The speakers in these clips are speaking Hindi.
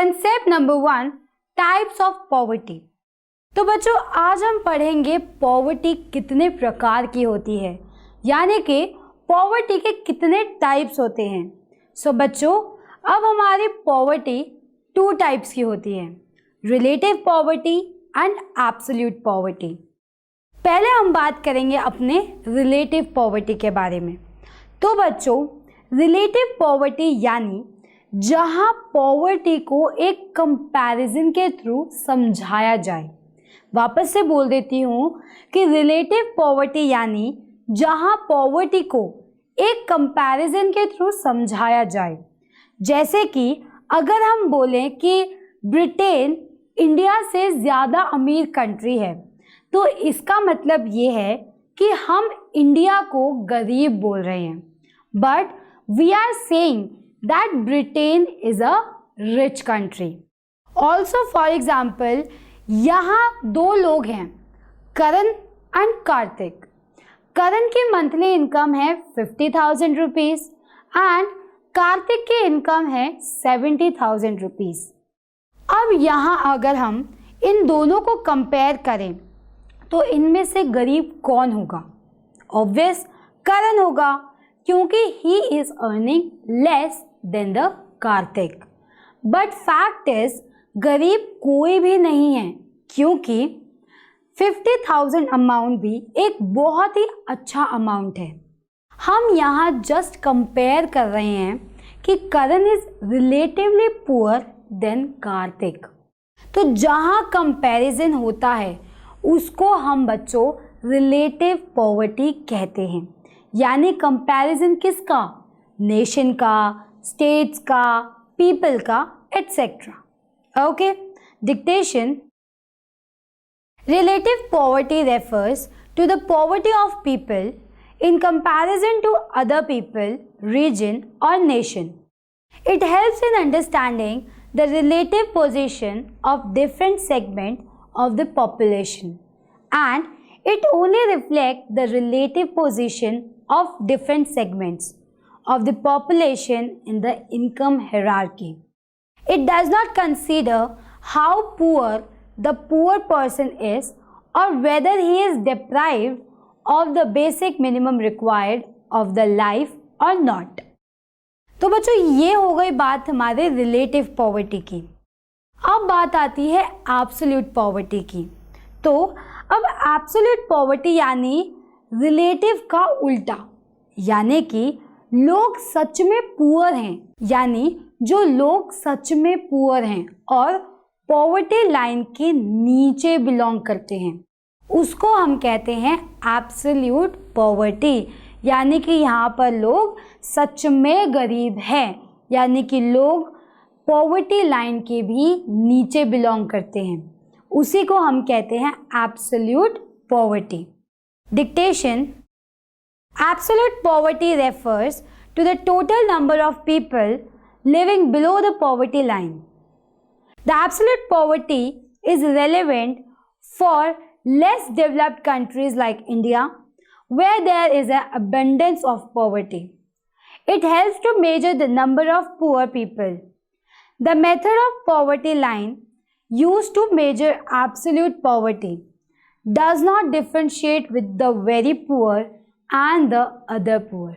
Concept number 1, types of poverty. तो बच्चों आज हम पढ़ेंगे पॉवर्टी कितने प्रकार की होती है, यानी कि पॉवर्टी के कितने टाइप्स होते हैं। सो बच्चों अब हमारी पॉवर्टी 2 टाइप्स की होती है, relative poverty and absolute poverty. पहले हम बात करेंगे अपने रिलेटिव पॉवर्टी के बारे में। तो बच्चों रिलेटिव पॉवर्टी यानी जहां पॉवर्टी को एक कंपैरिजन के थ्रू समझाया जाए। वापस से बोल देती हूं कि रिलेटिव पॉवर्टी यानी जहां पॉवर्टी को एक कंपैरिजन के थ्रू समझाया जाए। जैसे कि अगर हम बोलें कि ब्रिटेन इंडिया से ज़्यादा अमीर कंट्री है, तो इसका मतलब ये है कि हम इंडिया को गरीब बोल रहे हैं, but we are saying that Britain is a rich country. Also for example, यहाँ 2 लोग हैं, करण एंड कार्तिक। करण की मंथली इनकम है 50,000 रुपीज़ एंड कार्तिक की इनकम है 70,000 रुपीज़। अब यहाँ अगर हम इन दोनों को कंपेयर करें तो इनमें से गरीब कौन होगा? ऑब्वियस करण होगा, क्योंकि he is earning less than the Kartik. But fact is गरीब कोई भी नहीं है, क्योंकि 50,000 अमाउंट भी एक बहुत ही अच्छा अमाउंट है। हम यहाँ जस्ट कंपेयर कर रहे हैं कि Karan is relatively poor than Kartik. तो जहाँ कंपैरिजन होता है उसको हम बच्चों रिलेटिव पॉवर्टी कहते हैं, यानी कंपैरिजन किसका? नेशन का, स्टेट्स का, पीपल का, etcetera. Okay, dictation. Relative poverty refers to the poverty of people in comparison to other people, region or nation. It helps in understanding the relative position of different segments of the population, and it only reflects the relative position of different segments of the population in the income hierarchy. It does not consider how poor the poor person is or whether he is deprived of the basic minimum required of the life or not. तो बच्चों ये हो गई बात हमारे रिलेटिव पॉवर्टी की। अब बात आती है एब्सोल्यूट पॉवर्टी की। तो अब एब्सोल्यूट पॉवर्टी यानी रिलेटिव का उल्टा, यानी कि लोग सच में पुअर हैं, यानी जो लोग सच में पुअर हैं और पॉवर्टी लाइन के नीचे बिलोंग करते हैं, उसको हम कहते हैं एब्सोल्यूट पॉवर्टी। यानी कि यहाँ पर लोग सच में गरीब हैं, यानी कि लोग पॉवर्टी लाइन के भी नीचे बिलोंग करते हैं, उसी को हम कहते हैं absolute poverty. Dictation. Absolute poverty refers to the total number of people living below the poverty line. The absolute poverty is relevant for less developed countries like India, where there is an abundance of poverty. It helps to measure the number of poor people. The method of poverty line used to measure absolute poverty does not differentiate with the very poor and the other poor.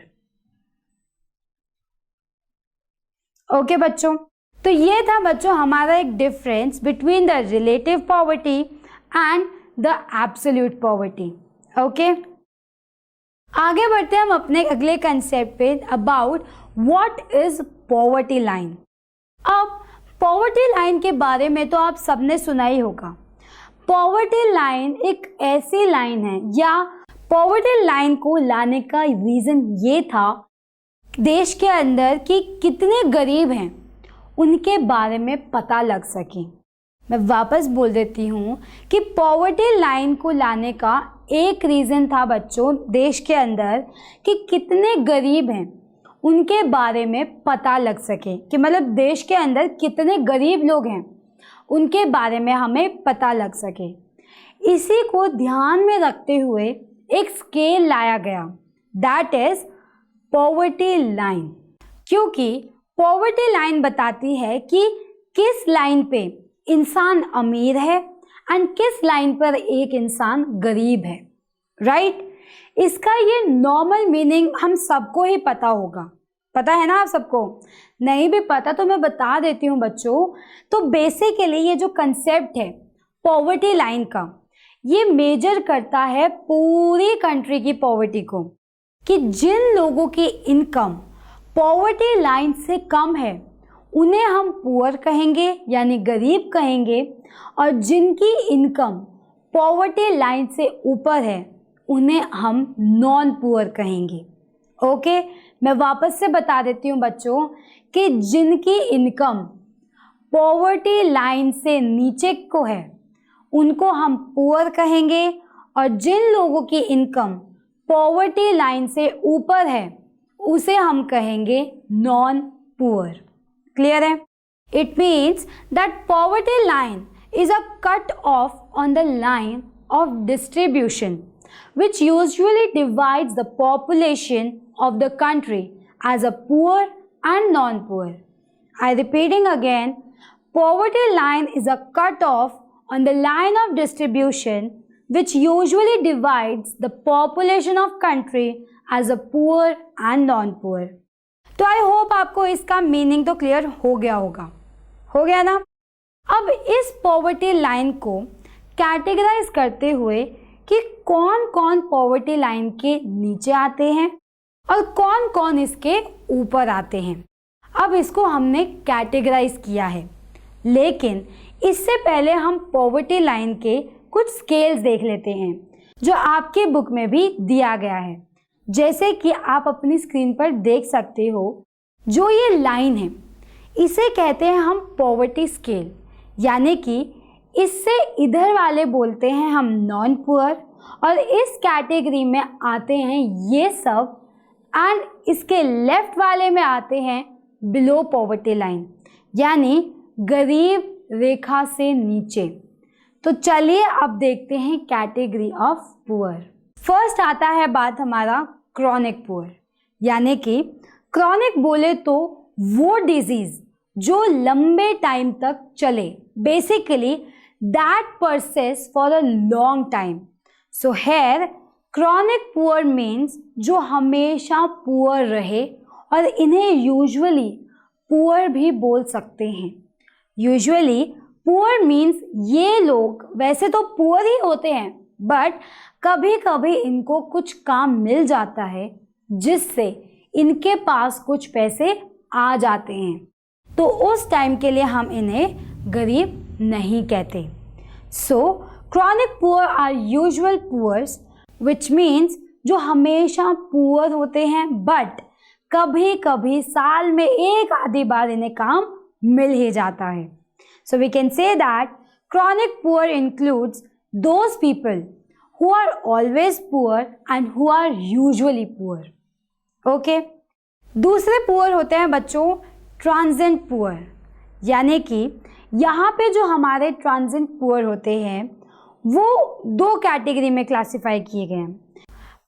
Okay बच्चों, तो ये था बच्चों हमारा एक difference between the relative poverty and the absolute poverty. Okay, आगे बढ़ते हैं हम अपने अगले कंसेप्ट पे, about what is poverty line. अब पॉवर्टी लाइन के बारे में तो आप सबने सुना ही होगा। पॉवर्टी लाइन एक ऐसी लाइन है, या पॉवर्टी लाइन को लाने का रीज़न ये था देश के अंदर कि कितने गरीब हैं उनके बारे में पता लग सके। मैं वापस बोल देती हूँ कि पॉवर्टी लाइन को लाने का एक रीज़न था बच्चों देश के अंदर कि कितने गरीब हैं उनके बारे में पता लग सके, कि मतलब देश के अंदर कितने गरीब लोग हैं उनके बारे में हमें पता लग सके। इसी को ध्यान में रखते हुए एक स्केल लाया गया, दैट इज पॉवर्टी लाइन, क्योंकि पॉवर्टी लाइन बताती है कि किस लाइन पे इंसान अमीर है एंड किस लाइन पर एक इंसान गरीब है, राइट? इसका ये नॉर्मल मीनिंग हम सबको ही पता होगा, पता है ना आप सबको? नहीं भी पता तो मैं बता देती हूँ बच्चों। तो बेसिकली ये जो कंसेप्ट है पॉवर्टी लाइन का, ये मेजर करता है पूरी कंट्री की पॉवर्टी को, कि जिन लोगों की इनकम पॉवर्टी लाइन से कम है उन्हें हम पुअर कहेंगे यानी गरीब कहेंगे, और जिनकी इनकम पॉवर्टी लाइन से ऊपर है उन्हें हम नॉन पुअर कहेंगे। ओके, मैं वापस से बता देती हूँ बच्चों कि जिनकी इनकम पॉवर्टी लाइन से नीचे को है उनको हम पुअर कहेंगे, और जिन लोगों की इनकम पॉवर्टी लाइन से ऊपर है उसे हम कहेंगे नॉन पुअर। क्लियर है? It means that poverty line is a cut off on the line of distribution which usually divides the population of the country as a poor and non-poor. I repeating again, poverty line is a cut off on the line of distribution which usually divides the population of country as a poor and non-poor. तो I hope आपको इसका मीनिंग तो क्लियर हो गया ना? अब इस पॉवर्टी लाइन को कैटेगराइज करते हुए कि कौन कौन पॉवर्टी लाइन के नीचे आते हैं और कौन कौन इसके ऊपर आते हैं, अब इसको हमने कैटेगराइज किया है। लेकिन इससे पहले हम पॉवर्टी लाइन के कुछ स्केल्स देख लेते हैं जो आपके बुक में भी दिया गया है। जैसे कि आप अपनी स्क्रीन पर देख सकते हो, जो ये लाइन है इसे कहते हैं हम पॉवर्टी स्केल, यानी कि इससे इधर वाले बोलते हैं हम नॉन पुअर, और इस कैटेगरी में आते हैं ये सब, एंड इसके लेफ्ट वाले में आते हैं बिलो पॉवर्टी लाइन, यानी गरीब रेखा से नीचे। तो चलिए अब देखते हैं कैटेगरी ऑफ पुअर। फर्स्ट आता है बात हमारा क्रॉनिक पुअर, यानी कि क्रॉनिक बोले तो वो डिजीज जो लंबे टाइम तक चले, basically that persist for a long time. So here chronic poor means जो हमेशा पुअर रहे, और इन्हें यूजुअली पुअर भी बोल सकते हैं। यूजुअली पुअर मीन्स ये लोग वैसे तो पुअर ही होते हैं, बट कभी कभी इनको कुछ काम मिल जाता है जिससे इनके पास कुछ पैसे आ जाते हैं, तो उस टाइम के लिए हम इन्हें गरीब नहीं कहते। So chronic poor are usual poors which means जो हमेशा पुअर होते हैं, बट कभी कभी साल में एक आधी बार इन्हें काम मिल ही जाता है। So we can say that chronic poor includes those people who are always poor and who are usually poor. Okay, दूसरे पुअर होते हैं बच्चों ट्रांजिएंट पुअर, यानी कि यहाँ पे जो हमारे ट्रांजिएंट पुअर होते हैं वो दो कैटेगरी में क्लासिफाई किए गए हैं।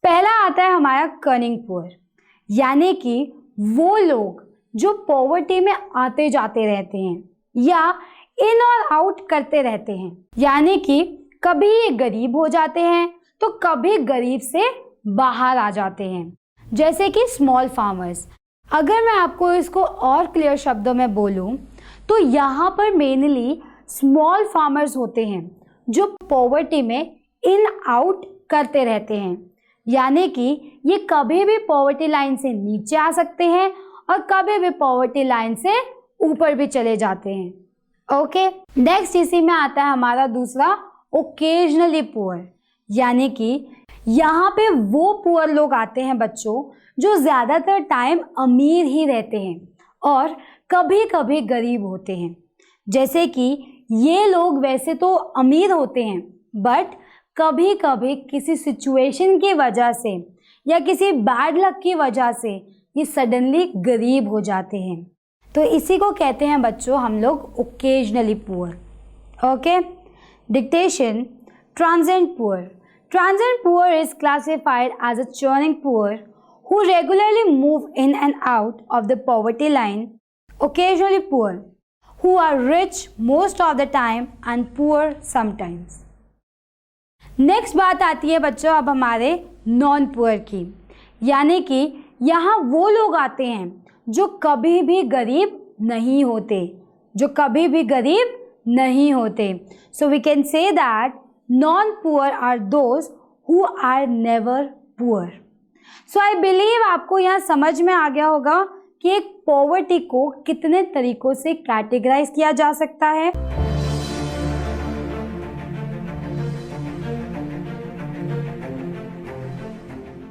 पहला आता है हमारा कर्निंग पुअर, यानी कि वो लोग जो पॉवर्टी में आते जाते रहते हैं या इन और आउट करते रहते हैं, यानी कि कभी ये गरीब हो जाते हैं तो कभी गरीब से बाहर आ जाते हैं, जैसे कि स्मॉल फार्मर्स। अगर मैं आपको इसको और क्लियर शब्दों में बोलूं तो यहाँ पर मेनली स्मॉल फार्मर्स होते हैं जो पॉवर्टी में इन आउट करते रहते हैं, यानी कि ये कभी भी पॉवर्टी लाइन से नीचे आ सकते हैं और कभी भी पॉवर्टी लाइन से ऊपर भी चले जाते हैं। ओके, नेक्स्ट इसी में आता है हमारा दूसरा ओकेजनली पुअर, यानी कि यहाँ पे वो पुअर लोग आते हैं बच्चों जो ज़्यादातर टाइम अमीर ही रहते हैं और कभी कभी गरीब होते हैं। जैसे कि ये लोग वैसे तो अमीर होते हैं, बट कभी कभी किसी सिचुएशन की वजह से या किसी बैड लक की वजह से ये सडनली गरीब हो जाते हैं। तो इसी को कहते हैं बच्चों हम लोग occasionally poor. Okay, dictation transient poor. Transient poor is classified as a churning poor who regularly move in and out of the poverty line. Occasionally poor. who are rich most of the time and poor sometimes. Next बात आती है बच्चों अब हमारे नॉन पुअर की, यानी कि यहाँ वो लोग आते हैं जो कभी भी गरीब नहीं होते, जो कभी भी गरीब नहीं होते. So we can say that non poor are those who are never poor. So I believe आपको यहाँ समझ में आ गया होगा कि एक पॉवर्टी को कितने तरीकों से कैटेगराइज किया जा सकता है.